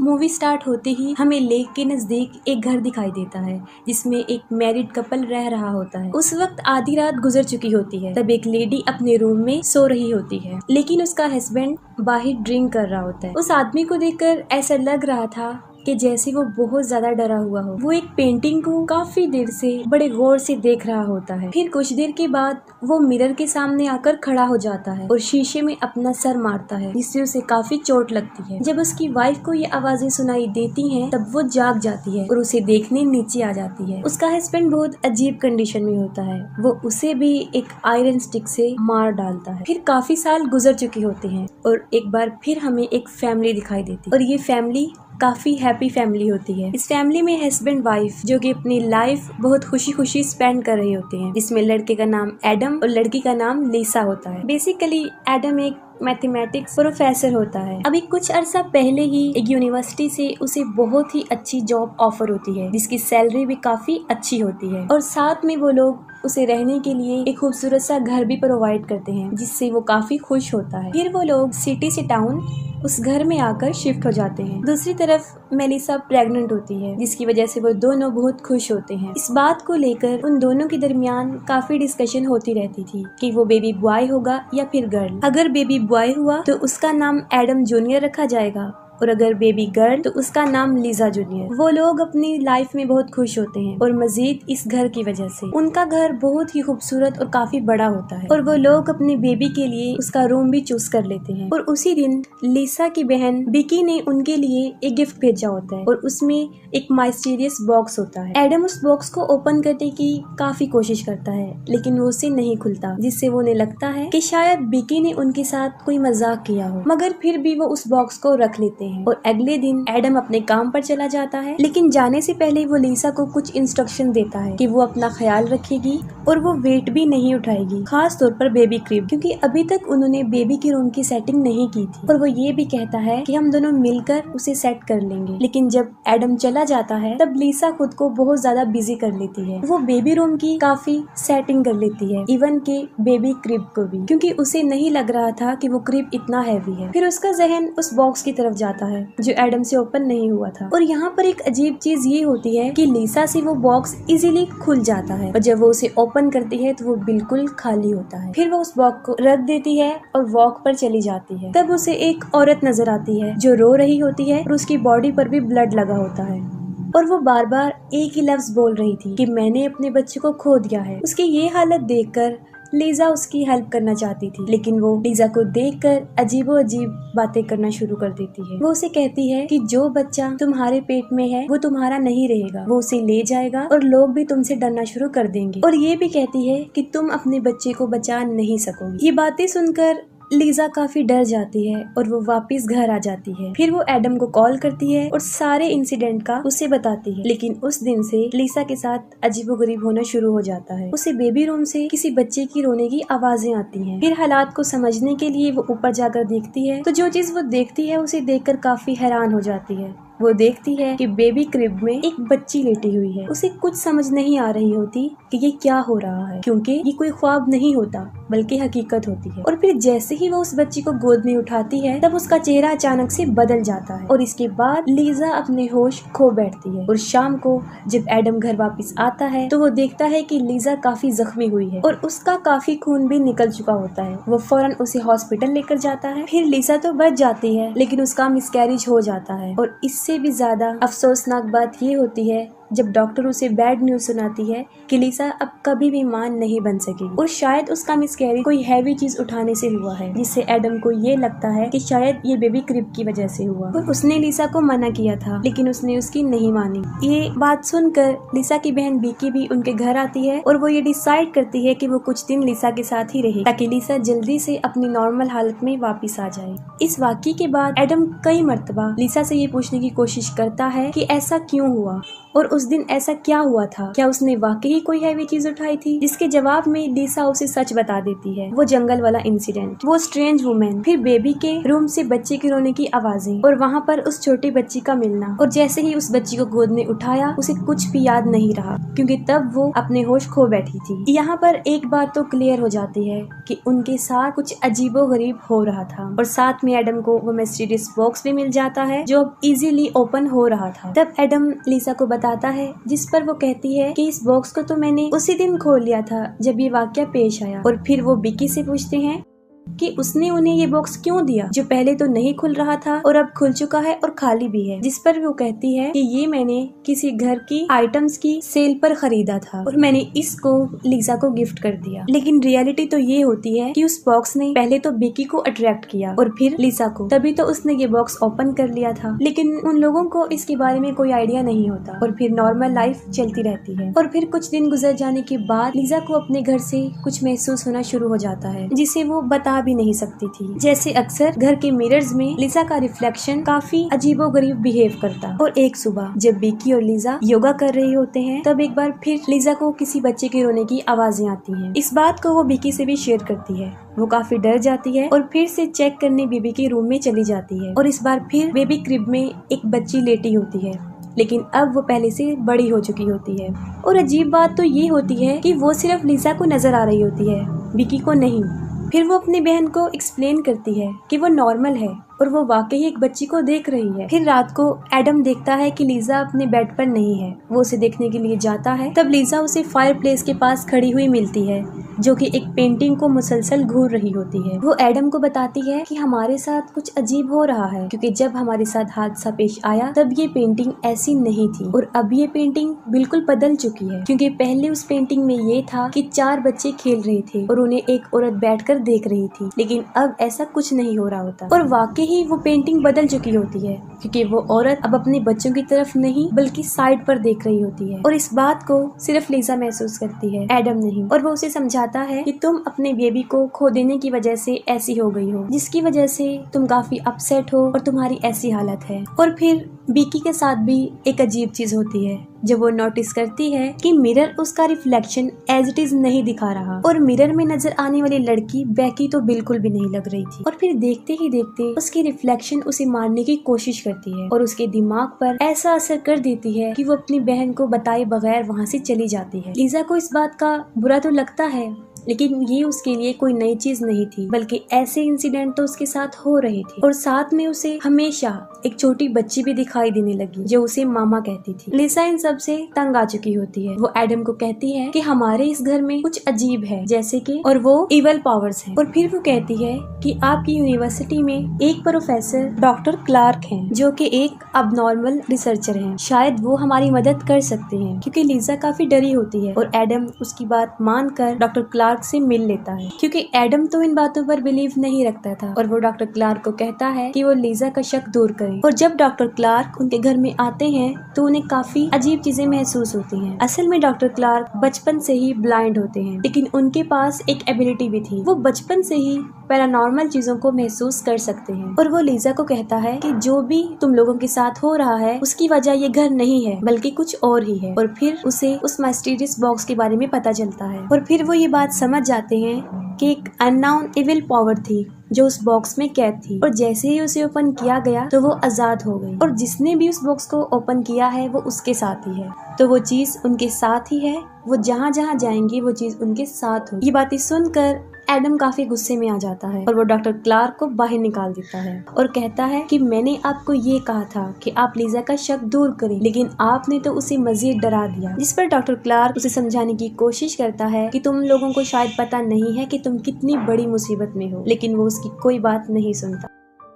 Movie start होते ही हमें lake के नजदीक एक घर दिखाई देता है जिसमें एक मैरिड कपल रह रहा होता है। उस वक्त आधी रात गुजर चुकी होती है। तब एक लेडी अपने रूम में सो रही होती है, लेकिन उसका हस्बैंड बाहर ड्रिंक कर रहा होता है। उस आदमी को देखकर ऐसा लग रहा था कि जैसे वो बहुत ज्यादा डरा हुआ हो। वो एक पेंटिंग को काफी देर से बड़े गौर से देख रहा होता है। फिर कुछ देर के बाद वो मिरर के सामने आकर खड़ा हो जाता है और शीशे में अपना सर मारता है, जिससे उसे काफी चोट लगती है। जब उसकी वाइफ को ये आवाजें सुनाई देती हैं, तब वो जाग जाती है और उसे देखने नीचे आ जाती है। उसका हस्बैंड बहुत अजीब कंडीशन में होता है। वो उसे भी एक आयरन स्टिक से मार डालता है। फिर काफी साल गुजर चुके होते हैं और एक बार फिर हमें एक फैमिली दिखाई देती है और ये फैमिली काफी हैप्पी फैमिली होती है। इस फैमिली में हस्बैंड वाइफ जो कि अपनी लाइफ बहुत खुशी खुशी स्पेंड कर रहे होते हैं, जिसमें लड़के का नाम एडम और लड़की का नाम लिसा होता है। बेसिकली एडम एक मैथमेटिक्स प्रोफेसर होता है। अभी कुछ अरसा पहले ही एक यूनिवर्सिटी से उसे बहुत ही अच्छी जॉब ऑफर होती है, जिसकी सैलरी भी काफी अच्छी होती है और साथ में वो लोग उसे रहने के लिए एक खूबसूरत सा घर भी प्रोवाइड करते हैं, जिससे वो काफी खुश होता है। फिर वो लोग सिटी से टाउन उस घर में आकर शिफ्ट हो जाते हैं। दूसरी तरफ मेलिसा प्रेग्नेंट होती है, जिसकी वजह से वो दोनों बहुत खुश होते हैं। इस बात को लेकर उन दोनों के दरमियान काफी डिस्कशन होती रहती थी कि वो बेबी बॉय होगा या फिर गर्ल। अगर बेबी बॉय हुआ तो उसका नाम एडम जूनियर रखा जाएगा और अगर बेबी गर्ल तो उसका नाम लिजा जूनियर। वो लोग अपनी लाइफ में बहुत खुश होते हैं और मजीद इस घर की वजह से। उनका घर बहुत ही खूबसूरत और काफी बड़ा होता है और वो लोग अपने बेबी के लिए उसका रूम भी चूज कर लेते हैं। और उसी दिन लिसा की बहन बिकी ने उनके लिए एक गिफ्ट भेजा होता है और उसमें एक माइस्टीरियस बॉक्स होता है। एडम उस बॉक्स को ओपन करने की काफी कोशिश करता है, लेकिन वो उसे नहीं खुलता, जिससे वो उन्हें लगता है कि शायद बिकी ने उनके साथ कोई मजाक किया हो। मगर फिर भी वो उस बॉक्स को रख लेते हैं और अगले दिन एडम अपने काम पर चला जाता है। लेकिन जाने से पहले वो लिसा को कुछ इंस्ट्रक्शन देता है कि वो अपना ख्याल रखेगी और वो वेट भी नहीं उठाएगी, खास तौर पर बेबी क्रिब, क्योंकि अभी तक उन्होंने बेबी के रूम की सेटिंग नहीं की थी। और वो ये भी कहता है कि हम दोनों मिलकर उसे सेट कर लेंगे। लेकिन जब एडम चला जाता है तब लिसा खुद को बहुत ज्यादा बिजी कर लेती है। वो बेबी रूम की काफी सेटिंग कर लेती है, इवन के बेबी क्रिब को भी, क्योंकि उसे नहीं लग रहा था कि वो क्रिब इतना हैवी है। फिर उसका जहन उस बॉक्स की तरफ जाता है जो एडम से ओपन नहीं हुआ था। और यहाँ पर एक अजीब चीज ये होती है कि लिसा से वो बॉक्स इजीली खुल जाता है और जब वो उसे ओपन करती है तो वो बिल्कुल खाली होता है। फिर वो उस बॉक्स को रख देती है और वॉक पर चली जाती है। तब उसे एक औरत नजर आती है जो रो रही होती है और उसकी बॉडी पर भी ब्लड लगा होता है और वो बार बार एक ही लफ्ज बोल रही थी कि मैंने अपने बच्चे को खो दिया है। उसकी ये हालत देखकर लिजा उसकी हेल्प करना चाहती थी, लेकिन वो लिजा को देखकर अजीबो अजीब बातें करना शुरू कर देती है। वो उसे कहती है कि जो बच्चा तुम्हारे पेट में है वो तुम्हारा नहीं रहेगा, वो उसे ले जाएगा और लोग भी तुमसे डरना शुरू कर देंगे। और ये भी कहती है कि तुम अपने बच्चे को बचा नहीं सकोगी। ये बातें सुनकर लिजा काफी डर जाती है और वो वापस घर आ जाती है। फिर वो एडम को कॉल करती है और सारे इंसिडेंट का उसे बताती है। लेकिन उस दिन से लिसा के साथ अजीबोगरीब होना शुरू हो जाता है। उसे बेबी रूम से किसी बच्चे की रोने की आवाजें आती हैं। फिर हालात को समझने के लिए वो ऊपर जाकर देखती है, तो जो चीज वो देखती है उसे देखकर काफी हैरान हो जाती है। वो देखती है कि बेबी क्रिब में एक बच्ची लेटी हुई है। उसे कुछ समझ नहीं आ रही होती कि ये क्या हो रहा है, क्योंकि ये कोई ख्वाब नहीं होता बल्कि हकीकत होती है। और फिर जैसे ही वो उस बच्ची को गोद में उठाती है तब उसका चेहरा अचानक से बदल जाता है और इसके बाद लिजा अपने होश खो बैठती है। और शाम को जब एडम घर वापस आता है तो वो देखता है कि लिजा काफी जख्मी हुई है और उसका काफी खून भी निकल चुका होता है। वो फौरन उसे हॉस्पिटल लेकर जाता है। फिर लिजा तो बच जाती है, लेकिन उसका मिसकैरेज हो जाता है। और इससे भी ज्यादा अफसोसनाक बात ये होती है जब डॉक्टर उसे बैड न्यूज सुनाती है कि लिसा अब कभी भी मां नहीं बन सकेगी और शायद उसका मिसकैरेज कोई हैवी चीज उठाने से हुआ है, जिससे एडम को ये लगता है कि शायद ये बेबी क्रिब की वजह से हुआ। और उसने लिसा को मना किया था, लेकिन उसने उसकी नहीं मानी। ये बात सुनकर लिसा की बहन बीकी भी उनके घर आती है और वो ये डिसाइड करती है कि वो कुछ दिन लिसा के साथ ही रहे ताकि लिसा जल्दी से अपनी नॉर्मल हालत में वापिस आ जाए। इस वाकये के बाद एडम कई मर्तबा लिसा से ये पूछने की कोशिश करता है कि ऐसा क्यों हुआ और उस दिन ऐसा क्या हुआ था, क्या उसने वाकई कोई हैवी चीज उठाई थी? जिसके जवाब में लिसा उसे सच बता देती है, वो जंगल वाला इंसिडेंट, वो स्ट्रेंज वुमेन, फिर बेबी के रूम से बच्चे के रोने की आवाजें और वहाँ पर उस छोटी बच्ची का मिलना। और जैसे ही उस बच्ची को गोद में उठाया उसे कुछ भी याद नहीं रहा, क्योंकि तब वो अपने होश खो बैठी थी। यहाँ पर एक बात तो क्लियर हो जाती है कि उनके साथ कुछ अजीबोगरीब हो रहा था, और साथ में एडम को वो मिस्टीरियस बॉक्स भी मिल जाता है जो अब इजीली ओपन हो रहा था। तब एडम लिसा को बताता है, जिस पर वो कहती है कि इस बॉक्स को तो मैंने उसी दिन खोल लिया था जब ये वाकया पेश आया। और फिर वो बिकी से पूछते हैं कि उसने उन्हें ये बॉक्स क्यों दिया जो पहले तो नहीं खुल रहा था और अब खुल चुका है और खाली भी है। जिस पर वो कहती है कि ये मैंने किसी घर की आइटम्स की सेल पर खरीदा था और मैंने इसको लिसा को गिफ्ट कर दिया। लेकिन रियलिटी तो ये होती है कि उस बॉक्स ने पहले तो बिकी को अट्रैक्ट किया और फिर लिसा को, तभी तो उसने ये बॉक्स ओपन कर लिया था। लेकिन उन लोगों को इसके बारे में कोई आइडिया नहीं होता और फिर नॉर्मल लाइफ चलती रहती है। और फिर कुछ दिन गुजर जाने के बाद लिसा को अपने घर से कुछ महसूस होना शुरू हो जाता है जिसे वो बता भी नहीं सकती थी। जैसे अक्सर घर के मिरर्स में लिसा का रिफ्लेक्शन काफी अजीबोगरीब बिहेव करता। और एक सुबह जब बिकी और लिसा योगा कर रहे होते हैं तब एक बार फिर लिसा को किसी बच्चे के रोने की आवाजें आती हैं। इस बात को वो बिकी से भी शेयर करती है। वो काफी डर जाती है और फिर से चेक करने बेबी के रूम में चली जाती है और इस बार फिर बेबी क्रिब में एक बच्ची लेटी होती है, लेकिन अब वो पहले से बड़ी हो चुकी होती है। और अजीब बात तो ये होती है कि वो सिर्फ लिसा को नजर आ रही होती है, बिकी को नहीं। फिर वो अपनी बहन को एक्सप्लेन करती है कि वो नॉर्मल है और वो वाकई एक बच्ची को देख रही है। फिर रात को एडम देखता है कि लिसा अपने बेड पर नहीं है। वो उसे देखने के लिए जाता है, तब लिसा उसे फायर प्लेस के पास खड़ी हुई मिलती है जो कि एक पेंटिंग को मुसलसल घूर रही होती है। वो एडम को बताती है कि हमारे साथ कुछ अजीब हो रहा है, क्योंकि जब हमारे साथ हादसा पेश आया तब ये पेंटिंग ऐसी नहीं थी और अब ये पेंटिंग बिल्कुल बदल चुकी है। क्योंकि पहले उस पेंटिंग में ये था कि 4 बच्चे खेल रहे थे और उन्हें एक औरत बैठकर देख रही थी, लेकिन अब ऐसा कुछ नहीं हो रहा होता। और वाकई ही वो पेंटिंग बदल चुकी होती है, क्योंकि वो औरत अब अपने बच्चों की तरफ नहीं बल्कि साइड पर देख रही होती है। और इस बात को सिर्फ लिसा महसूस करती है, एडम नहीं। और वो उसे समझाता है कि तुम अपने बेबी को खो देने की वजह से ऐसी हो गई हो, जिसकी वजह से तुम काफी अपसेट हो और तुम्हारी ऐसी हालत है। और फिर बिकी के साथ भी एक अजीब चीज होती है जब वो नोटिस करती है कि मिरर उसका रिफ्लेक्शन एज इट इज नहीं दिखा रहा और मिरर में नजर आने वाली लड़की बेकी तो बिल्कुल भी नहीं लग रही थी। और फिर देखते ही देखते उसकी रिफ्लेक्शन उसे मारने की कोशिश करती है और उसके दिमाग पर ऐसा असर कर देती है कि वो अपनी बहन को बताए बगैर वहाँ से चली जाती है। लिसा को इस बात का बुरा तो लगता है, लेकिन ये उसके लिए कोई नई चीज नहीं थी, बल्कि ऐसे इंसिडेंट तो उसके साथ हो रहे थे। और साथ में उसे हमेशा एक छोटी बच्ची भी दिखाई देने लगी जो उसे मामा कहती थी। लिसा इन सब से तंग आ चुकी होती है। वो एडम को कहती है कि हमारे इस घर में कुछ अजीब है, जैसे कि और वो इवल पावर्स हैं। और फिर वो कहती है कि आपकी यूनिवर्सिटी में एक प्रोफेसर डॉक्टर क्लार्क हैं जो कि एक अबनॉर्मल रिसर्चर हैं। शायद वो हमारी मदद कर सकते हैं, क्योंकि लिसा काफी डरी होती है। और एडम उसकी बात मानकर डॉक्टर क्लार्क से मिल लेता है, क्योंकि एडम तो इन बातों पर बिलीव नहीं रखता था। और वो डॉक्टर क्लार्क को कहता है कि वो लिसा का शक दूर करे। और जब डॉक्टर क्लार्क उनके घर में आते हैं तो उन्हें काफी अजीब चीजें महसूस होती हैं। असल में डॉक्टर क्लार्क बचपन से ही ब्लाइंड होते हैं, लेकिन उनके पास एक एबिलिटी भी थी। वो बचपन से ही पैरानॉर्मल चीजों को महसूस कर सकते हैं। और वो लिसा को कहता है कि जो भी तुम लोगों के साथ हो रहा है उसकी वजह ये घर नहीं है बल्कि कुछ और ही है। और फिर उसे उस मिस्टीरियस बॉक्स के बारे में पता चलता है और फिर वो ये बात समझ जाते हैं कि एक अननोन इविल पावर थी जो उस बॉक्स में कैद थी। और जैसे ही उसे ओपन किया गया तो वो आजाद हो गई। और जिसने भी उस बॉक्स को ओपन किया है वो उसके साथ ही है, तो वो चीज उनके साथ ही है। वो जहाँ जहाँ जाएंगे वो चीज उनके साथ होगी। ये बातें सुनकर एडम काफी गुस्से में आ जाता है और वो डॉक्टर क्लार्क को बाहर निकाल देता है और कहता है कि मैंने आपको ये कहा था कि आप लिसा का शक दूर करें, लेकिन आपने तो उसे मजीद डरा दिया। जिस पर डॉक्टर क्लार्क उसे समझाने की कोशिश करता है कि तुम लोगों को शायद पता नहीं है कि तुम कितनी बड़ी मुसीबत में हो, लेकिन वो उसकी कोई बात नहीं सुनता।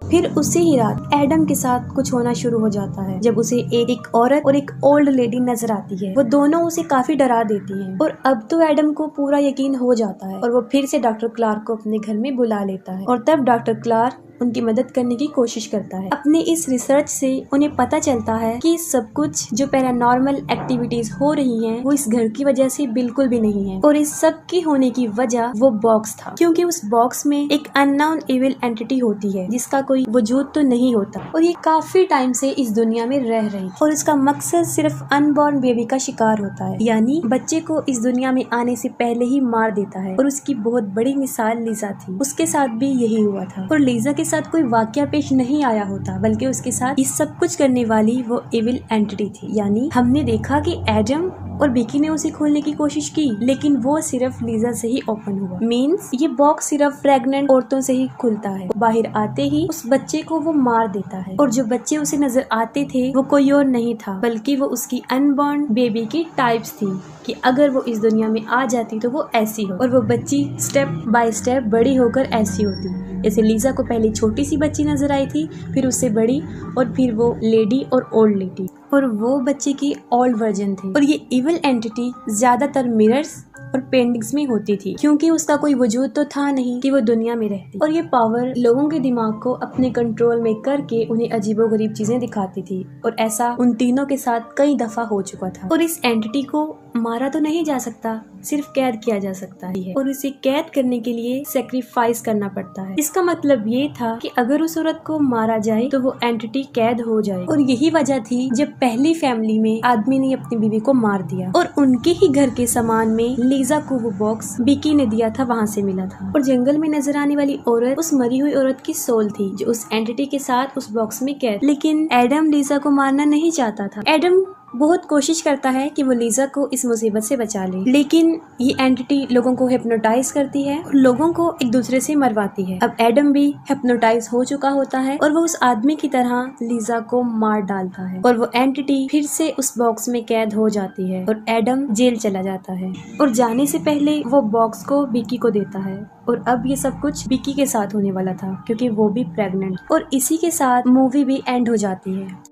फिर उसी ही रात एडम के साथ कुछ होना शुरू हो जाता है जब उसे एक औरत और एक ओल्ड लेडी नजर आती है। वो दोनों उसे काफी डरा देती हैं और अब तो एडम को पूरा यकीन हो जाता है और वो फिर से डॉक्टर क्लार्क को अपने घर में बुला लेता है। और तब डॉक्टर क्लार्क उनकी मदद करने की कोशिश करता है। अपने इस रिसर्च से उन्हें पता चलता है कि सब कुछ जो पैरानॉर्मल एक्टिविटीज हो रही हैं वो इस घर की वजह से बिल्कुल भी नहीं है, और इस सब की होने की वजह वो बॉक्स था, क्योंकि उस बॉक्स में एक अननोन इविल एंटिटी होती है जिसका कोई वजूद तो नहीं होता, और ये काफी टाइम से इस दुनिया में रह रही थी, और इसका मकसद सिर्फ अनबॉर्न बेबी का शिकार होता है, यानी बच्चे को इस दुनिया में आने से पहले ही मार देता है। और उसकी बहुत बड़ी मिसाल लीजा थी, उसके साथ भी यही हुआ था, और लीजा के साथ कोई वाकया पेश नहीं आया होता, बल्कि उसके साथ ये सब कुछ करने वाली वो इविल एंटिटी थी। यानी हमने देखा कि एडम और बेकी ने उसे खोलने की कोशिश की, लेकिन वो सिर्फ लीजा से ही ओपन हुआ। मीन्स ये बॉक्स सिर्फ प्रेग्नेंट औरतों से ही खुलता है। बाहर आते ही उस बच्चे को वो मार देता है, और जो बच्चे उसे नजर आते थे वो कोई और नहीं था, बल्कि वो उसकी अनबॉर्न बेबी की टाइप्स थी कि अगर वो इस दुनिया में आ जाती तो वो ऐसी हो, और वो बच्ची स्टेप बाय स्टेप बड़ी होकर ऐसी होती। जैसे लीजा को पहले छोटी सी बच्ची नजर आई थी, फिर उससे बड़ी, और फिर वो लेडी और ओल्ड लेडी, और वो बच्चे की ओल्ड वर्जन थी। और ये इविल एंटिटी ज्यादातर मिरर्स और पेंटिंग्स में होती थी, क्योंकि उसका कोई वजूद तो था नहीं कि वो दुनिया में रहती, और ये पावर लोगों के दिमाग को अपने कंट्रोल में करके उन्हें अजीबोगरीब चीजें दिखाती थी, और ऐसा उन तीनों के साथ कई दफा हो चुका था। और इस एंटिटी को मारा तो नहीं जा सकता, सिर्फ कैद किया जा सकता है, और इसे कैद करने के लिए सेक्रीफाइस करना पड़ता है। इसका मतलब ये था कि अगर उस औरत को मारा जाए तो वो एंटिटी कैद हो जाए, और यही वजह थी जब पहली फैमिली में आदमी ने अपनी बीवी को मार दिया, और उनके ही घर के सामान में लीजा को वो बॉक्स बिकी ने दिया था, वहाँ से मिला था। और जंगल में नजर आने वाली औरत उस मरी हुई औरत की सोल थी, जो उस एंटिटी के साथ उस बॉक्स में कैद। लेकिन एडम लीजा को मारना नहीं चाहता था। एडम बहुत कोशिश करता है कि वो लीजा को इस मुसीबत से बचा ले, लेकिन ये एंटिटी लोगों को हिप्नोटाइज करती है और लोगों को एक दूसरे से मरवाती है। अब एडम भी हिप्नोटाइज हो चुका होता है, और वो उस आदमी की तरह लीजा को मार डालता है, और वो एंटिटी फिर से उस बॉक्स में कैद हो जाती है, और एडम जेल चला जाता है। और जाने से पहले वो बॉक्स को बिकी को देता है, और अब ये सब कुछ बिकी के साथ होने वाला था, क्योंकि वो भी प्रेग्नेंट। और इसी के साथ मूवी भी एंड हो जाती है।